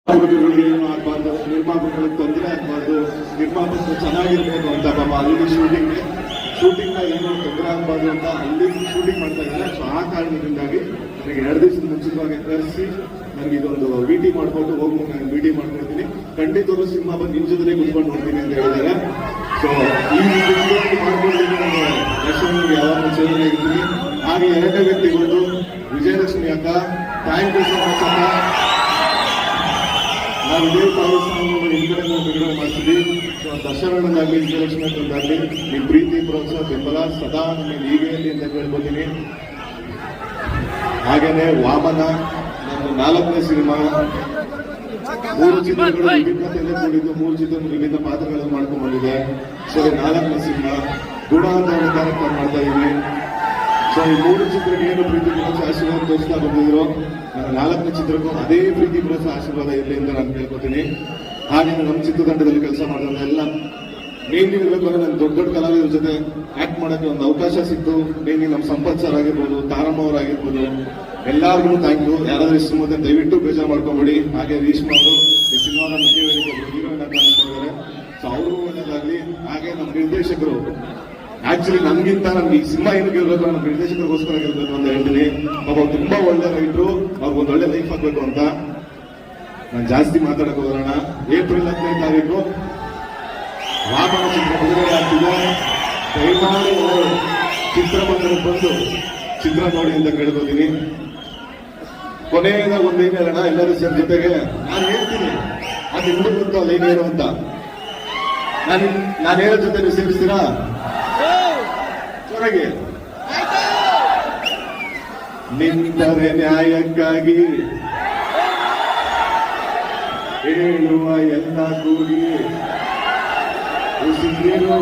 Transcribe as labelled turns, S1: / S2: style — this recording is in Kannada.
S1: ಏನು ಆಗ್ಬಾರ್ದು, ನಿರ್ಮಾಪಕರಿಗೆ ತೊಂದರೆ ಆಗ್ಬಾರ್ದು, ನಿರ್ಮಾಪಕರು ಚೆನ್ನಾಗಿರ್ಬೇಕು ಅಂತ ಪಾಪ ಅಲ್ಲಿ ಶೂಟಿಂಗ್ ಏನೋ ತೊಂದರೆ ಆಗ್ಬಾರ್ದು ಅಂತ ಅಲ್ಲಿ ಶೂಟಿಂಗ್ ಮಾಡ್ತಾ ಇದ್ದಾರೆ. ಸೊ ಆ ಕಾರಣದಿಂದಾಗಿ ನನಗೆ 2 ದಿವಸದ ಮುಂಚಿತವಾಗಿ ಕರೆಸಿ ನನಗೆ ಇದೊಂದು ವಿಟಿ ಮಾಡ್ಕೊಂಡು ಹೋಗಿ ನಾನು ವಿಟಿ ಮಾಡ್ಕೊಳ್ತೀನಿ, ಖಂಡಿತವಾಗ್ಲೂ ಸಿನಿಮಾ ಬಂದು ನಿಮ್ ಜೊತೆ ಕುತ್ಕೊಂಡು ನೋಡ್ತೀನಿ ಅಂತ ಹೇಳಿದ್ದಾರೆ. ಸೊ ಈ ಮಾಡ್ಕೊಂಡಿದ್ದೀನಿ, ನಾನು ಲಕ್ಷ್ಮೀಗೆ ಯಾವಾಗ ಸೇವೆ ಇರ್ತೀನಿ. ಹಾಗೆ 2ನೇ ವ್ಯಕ್ತಿಗಳು ವಿಜಯಲಕ್ಷ್ಮಿ ಅಕ್ಕ, ಥ್ಯಾಂಕ್ ಯು ಸೊ ಮಚ್ ಅಕ್ಕ. ನಾವು ಇದೇ ಪಾಕಿಸ್ತಾನವನ್ನು ಹಿಂದೆ ಬಿಡುಗಡೆ ಮಾಡ್ತೀವಿ. ದಶರಣದಾಗಲಿ ವಿಜಯಲಕ್ಷ್ಮಿ ನಿಮ್ಮ ಪ್ರೀತಿ ಪ್ರೋತ್ಸಾಹ ಬೆಂಬಲ ಸದಾ ನಮಗೆ ಹೀಗೆ ಇರಲಿ ಅಂತ ಕೇಳ್ಕೊತೀನಿ. ಹಾಗೇನೆ ವಾಮನ ನನ್ನ 4ನೇ ಸಿನಿಮಾ, 3 ಚಿತ್ರಗಳು ವಿಭಿನ್ನತೆಯಿಂದ ಕೂಡಿದ್ದು, 3 ಚಿತ್ರಗಳು ವಿಭಿನ್ನ ಪಾತ್ರಗಳನ್ನು ಮಾಡ್ಕೊಂಡು ಬಂದಿದೆ. ಸೊ 4ನೇ ಸಿನಿಮಾ ಗುಣ ಅಂತ ಒಂದು ಕಾರ್ಯಕ್ರಮ ಮಾಡ್ತಾ ಇದ್ವಿ. ಸೊ ಈ 3 ಚಿತ್ರಕ್ಕೆ ಏನು ಪ್ರೀತಿ ಪ್ರೋತ್ಸಾಹ ಆಶೀರ್ವಾದ ತೋರಿಸ್ತಾ ಬಂದಿದ್ರು, ನನ್ನ 4ನೇ ಚಿತ್ರಕ್ಕೂ ಅದೇ ಪ್ರೀತಿ ಪ್ರೋತ್ಸಾಹ ಆಶೀರ್ವಾದ ಇರಲಿ ಅಂತ ನಾನು ಕೇಳ್ಕೊತೀನಿ. ಹಾಗೆ ನಮ್ಮ ಚಿತ್ರತಂಡದಲ್ಲಿ ಕೆಲಸ ಮಾಡಿದ ಎಲ್ಲ ಮೇನ್ಲಿ ಇರಬೇಕು ಅಂದ್ರೆ ನನ್ನ ದೊಡ್ಡ ಕಲಾವಿದರ ಜೊತೆ ಆಕ್ಟ್ ಮಾಡೋಕ್ಕೆ ಒಂದು ಅವಕಾಶ ಸಿಕ್ತು. ಮೇನ್ಲಿ ನಮ್ಮ ಸಂಪತ್ ಸರ್ ಆಗಿರ್ಬೋದು, ತಾರಮ್ಮ ಅವರಾಗಿರ್ಬೋದು, ಎಲ್ಲರಿಗೂ ಥ್ಯಾಂಕ್ ಯು. ಯಾರಾದ್ರೂ ಇಷ್ಟು ಮತ್ತೆ ದಯವಿಟ್ಟು ಬೇಜಾರು ಮಾಡ್ಕೊಂಬೇಡಿ. ಹಾಗೆ ರೇಷ್ಮಾ ಅವರು ಈ ಸಿನಿಮಾದ ಮುಖ್ಯ ಹೀರೋಯಿನ್ ಅಂತ ಅನ್ಕೊಂಡಿದ್ದಾರೆ. ಸೊ ಅವರು ಒಳ್ಳೇದಾಗ್ಲಿ. ಹಾಗೆ ನಮ್ಮ ನಿರ್ದೇಶಕರು ಆಕ್ಚುಲಿ ನನ್ಗಿಂತ ನಮ್ಗೆ ಈ ಸಿನಿಮಾ ಏನಕ್ಕೆ ಇರಬೇಕು, ನಮ್ಮ ನಿರ್ದೇಶಕರಿಗೋಸ್ಕರ ಇರಬೇಕು ಅಂತ ಹೇಳ್ತೀನಿ. ಪಾಪ ತುಂಬಾ ಒಳ್ಳೆ ರೈಟ್ರು, ಅವ್ರಿಗೆ ಒಂದು ಒಳ್ಳೆ ಲೈಫ್ ಆಗ್ಬೇಕು ಅಂತ. ನಾನು ಜಾಸ್ತಿ ಮಾತಾಡಕ್ ಹೋಗೋಣ. ಏಪ್ರಿಲ್ 15ನೇ ತಾರೀಕು ವಾಮನ ಚಿತ್ರ ಬಿಡುಗಡೆ ಆಗ್ತಿದೆ. ದಯಮಾಡಿ ಚಿತ್ರಮಂದಿರಕ್ಕೆ ಬಂದು ಚಿತ್ರ ನೋಡಿ ಅಂತ ಕೇಳ್ಕೊತೀನಿ. ಕೊನೆಯದಾಗ ಒಂದು ಲೈನ್ ಹೇಳೋಣ ಎಲ್ಲರೂ ಸೇರಿ ಜೊತೆಗೆ. ನಾನು ಹೇಳ್ತೀನಿ ಅದು ಇನ್ನೂ ಗೊತ್ತು ಲೈನ್ ಏನು ಅಂತ. ನಾನು ಹೇಳೋ ಜೊತೆ ನೀವು ಸೇರಿಸ್ತೀರಾ? ಹೊರಗೆ ನಿಂತರೆ ನ್ಯಾಯಕ್ಕಾಗಿ ಹೇಳುವ ಎಲ್ಲ ಕೂಗಿ ಉಸಿರಿರುವ